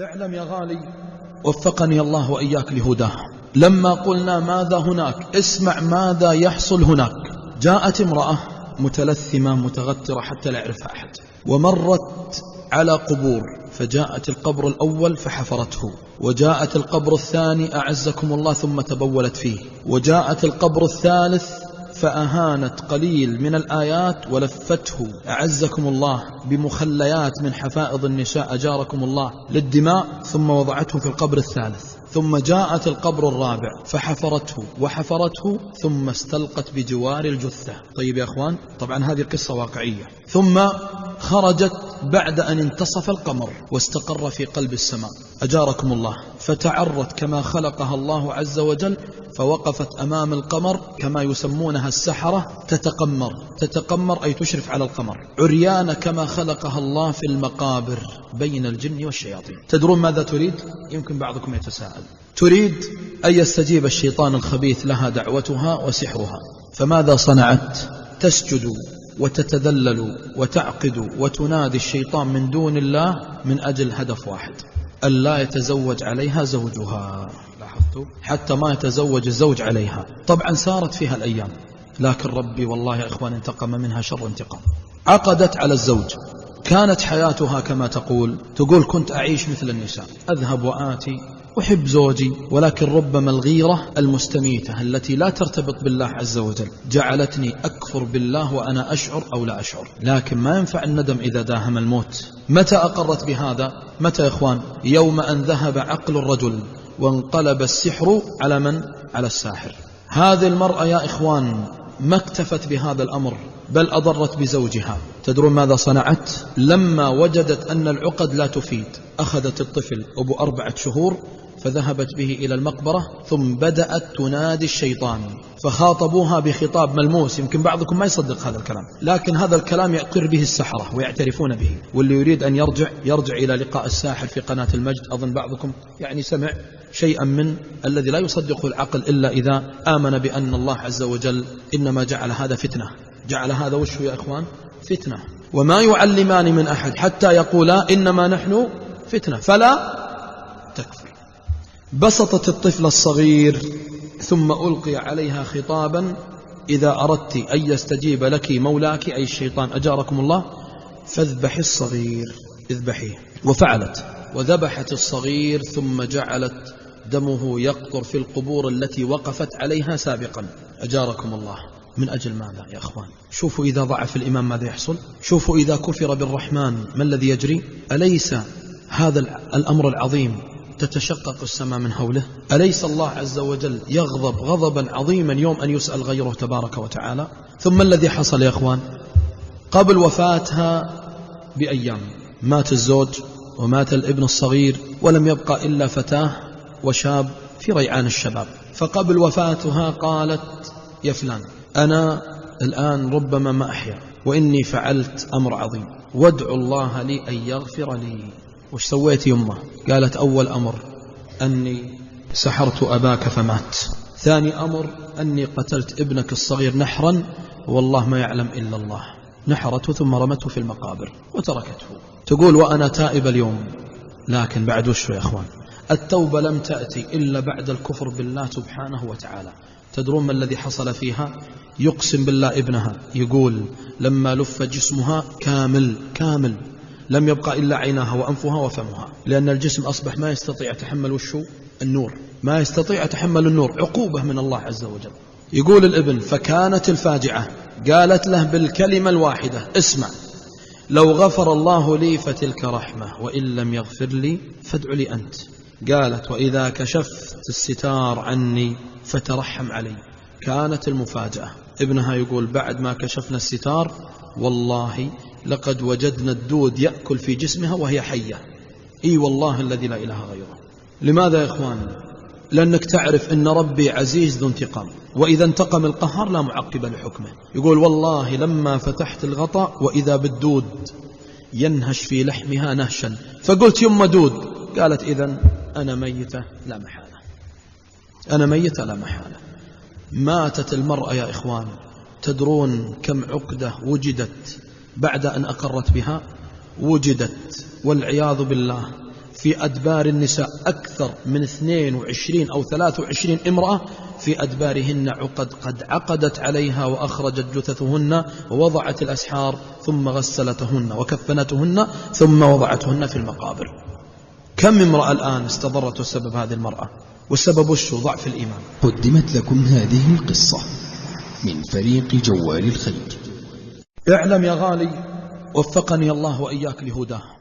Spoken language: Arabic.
اعلم يا غالي وفقني الله وإياك لهداه، لما قلنا ماذا هناك اسمع ماذا يحصل هناك. جاءت امرأة متلثمة متغترة حتى لا يعرفها أحد، ومرت على قبور، فجاءت القبر الأول فحفرته، وجاءت القبر الثاني أعزكم الله ثم تبولت فيه، وجاءت القبر الثالث فأهانت قليل من الآيات ولفته أعزكم الله بمخليات من حفائض النساء أجاركم الله للدماء، ثم وضعته في القبر الثالث، ثم جاءت القبر الرابع فحفرته وحفرته ثم استلقت بجوار الجثة. طيب يا أخوان، طبعا هذه القصة واقعية. ثم خرجت بعد أن انتصف القمر واستقر في قلب السماء أجاركم الله، فتعرت كما خلقها الله عز وجل، فوقفت أمام القمر كما يسمونها السحرة تتقمر أي تشرف على القمر، عريانة كما خلقها الله في المقابر بين الجن والشياطين. تدرون ماذا تريد؟ يمكن بعضكم يتساءل. تريد أن يستجيب الشيطان الخبيث لها دعوتها وسحرها، فماذا صنعت؟ تسجد وتتذلل وتعقد وتنادي الشيطان من دون الله من أجل هدف واحد، ألا يتزوج عليها زوجها. لاحظتوا؟ حتى ما يتزوج الزوج عليها. طبعا سارت فيها الأيام، لكن ربي والله يا إخوان انتقم منها شر انتقام. عقدت على الزوج، كانت حياتها كما تقول كنت أعيش مثل النساء، أذهب وآتي، أحب زوجي، ولكن ربما الغيرة المستميتة التي لا ترتبط بالله عز وجل جعلتني أكفر بالله وأنا أشعر أو لا أشعر. لكن ما ينفع الندم إذا داهم الموت. متى أقرت بهذا؟ متى يا إخوان؟ يوم أن ذهب عقل الرجل وانقلب السحر على من؟ على الساحر. هذه المرأة يا إخوان ما اكتفت بهذا الأمر، بل أضرت بزوجها. تدرون ماذا صنعت؟ لما وجدت أن العقد لا تفيد، أخذت الطفل أبو 4 شهور فذهبت به إلى المقبرة، ثم بدأت تنادي الشيطان، فخاطبوها بخطاب ملموس. يمكن بعضكم ما يصدق هذا الكلام، لكن هذا الكلام يقر به السحرة ويعترفون به، واللي يريد أن يرجع إلى لقاء الساحر في قناة المجد. أظن بعضكم يعني سمع شيئا من الذي لا يصدقه العقل إلا إذا آمن بأن الله عز وجل إنما جعل هذا فتنة. جعل هذا وشه يا إخوان؟ فتنة. وما يعلمان من أحد حتى يقولا إنما نحن فتنة فلا تكفر. بسطت الطفل الصغير ثم ألقي عليها خطابا: إذا أردت أن يستجيب لك مولاك أي الشيطان أجاركم الله فاذبحي الصغير، اذبحيه. وفعلت وذبحت الصغير، ثم جعلت دمه يقطر في القبور التي وقفت عليها سابقا أجاركم الله. من أجل ماذا يا أخوان؟ شوفوا إذا ضعف الإيمان ماذا يحصل، شوفوا إذا كفر بالرحمن ما الذي يجري. أليس هذا الأمر العظيم تتشقق السماء من هوله؟ أليس الله عز وجل يغضب غضبا عظيما يوم أن يسأل غيره تبارك وتعالى؟ ثم الذي حصل يا أخوان، قبل وفاتها بأيام مات الزوج ومات الابن الصغير، ولم يبقى إلا فتاة وشاب في ريعان الشباب. فقبل وفاتها قالت: يا فلان، أنا الآن ربما ما أحيا، وإني فعلت أمر عظيم، وادعوا الله لي أن يغفر لي. وش سويت يمه؟ قالت: أول أمر أني سحرت أباك فمات، ثاني أمر أني قتلت ابنك الصغير نحرا والله ما يعلم إلا الله. نحرته ثم رمته في المقابر وتركته. تقول: وأنا تائب اليوم. لكن بعد وش يا أخوان؟ التوبة لم تأتي إلا بعد الكفر بالله سبحانه وتعالى. تدرون ما الذي حصل فيها؟ يقسم بالله ابنها يقول: لما لف جسمها كامل لم يبقى إلا عيناها وأنفها وفمها، لأن الجسم أصبح ما يستطيع تحمل النور، ما يستطيع تحمل النور، عقوبة من الله عز وجل. يقول الابن: فكانت الفاجعة، قالت له بالكلمة الواحدة: اسمع، لو غفر الله لي فتلك رحمة، وإن لم يغفر لي فادع لي أنت. قالت: وإذا كشفت الستار عني فترحم علي. كانت المفاجأة، ابنها يقول: بعد ما كشفنا الستار والله لقد وجدنا الدود يأكل في جسمها وهي حية. إي والله الذي لا إله غيره. لماذا يا إخوان؟ لأنك تعرف أن ربي عزيز ذو انتقام، وإذا انتقم القهار لا معقب لحكمه. يقول: والله لما فتحت الغطاء وإذا بالدود ينهش في لحمها نهشا، فقلت: يم دود. قالت: إذن أنا ميتة لا محالة، أنا ميتة لا محالة. ماتت المرأة يا إخوان. تدرون كم عقدة وجدت بعد أن أقرت بها؟ وجدت والعياذ بالله في أدبار النساء أكثر من 22 أو 23 امرأة في أدبارهن عقد قد عقدت عليها وأخرجت جثثهن ووضعت الأسحار ثم غسلتهن وكفنتهن ثم وضعتهن في المقابر. كم امرأة الآن استضرت السبب هذه المرأة؟ والسبب وشو؟ ضعف الإيمان. قدمت لكم هذه القصة من فريق جوال الخير. اعلم يا غالي وفقني الله وإياك لهداه